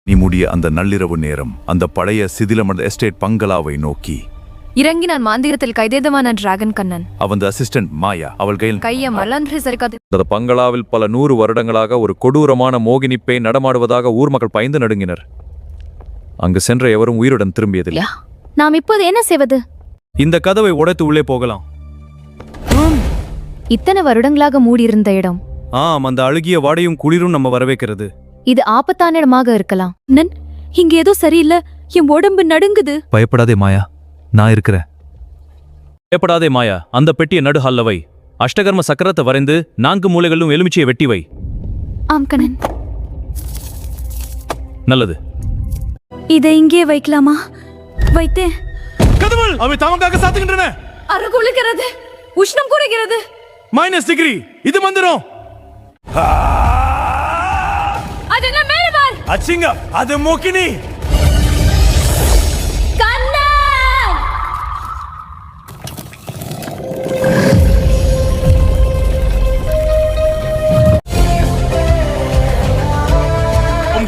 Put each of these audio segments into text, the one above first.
நீ முடிய அந்த நள்ளிரவு நேரம் அந்த பழைய சிதிலமட எஸ்டேட் பங்களாவை நோக்கி இறங்கி நான் மாந்திரத்தில் கைதேதமான டிராகன் கண்ணன் அவன் அசிஸ்டன்ட் மாயா அவள் கைய மலன்று சரிக்காது. அந்த பங்களாவில் பல 100 வருடங்களாக ஒரு கொடூரமான மோகினி பேய் நடமாடுவதாக ஊர் மக்கள் பயந்து நடுங்கினர். அங்கு சென்ற எவரும் உயிருடன் திரும்பியதில்லை. நாம் இப்போது என்ன செய்வது? இந்த கதவை உடைத்து உள்ளே போகலாம். இத்தனை வருடங்களாக மூடியிருந்த இடம். அந்த அழுகிய வாடையும் குளிரும் நம்ம வரவேற்கிறது. இது ஆபத்தான இடமாக இருக்கலாம். இங்க ஏதோ சரியில்லை, என் உடம்பு நடுங்குது. பயப்படாதே மாயா, நான் இருக்கிறேன். பயப்படாதே மாயா, அந்த பெட்டியை நடு ஹால்ல வை. அஷ்டகர்ம சக்கரத்தை வரைந்து 4 மூலைகளிலும் எலுமிச்சையை வெட்டி வை. ஆம் கண்ணன். நல்லது. இதை இங்கே வைக்கலாமா? வைத்தேன். கதவுள் அவை தமக்காக சாத்துகின்றன. அருகுளுகிறது, உஷ்ணம் குறைகிறது. -டிகிரி. இது மந்திரம். அது என்ன மேலே பார். அச்சிங்க, அது மோகினி. கண்ணன்!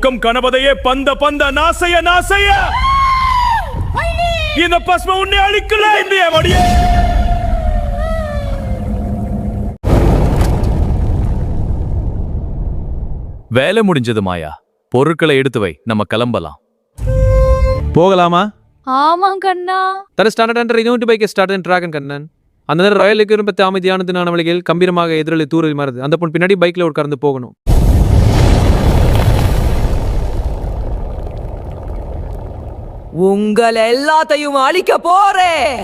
கம் கணபதையே, பந்த பந்த நாசைய நாசைய. இந்த பஸ்ம உன்னை அழிக்கல இந்திய மடியே. வேலை முடிஞ்சது மாயா, பொருட்களை எடுத்து வை, நம்ம கிளம்பலாம். போகலாமா? ஆமாம் கண்ணா. தர ஸ்டாண்டர்ட் இன்னொரு பைக்கை ஸ்டார்ட் டிராகன் கண்ணன். அந்த நேரம் ரயிலுக்கு பற்றி அமைதியானதுனான வழிகள் கம்பீரமாக எதிரில் தூரல் மாறுது. அந்த பொண்ணு பின்னாடி பைக்ல உட்கார்ந்து போகணும். உங்கள் எல்லாத்தையும் அழிக்க போறேன்.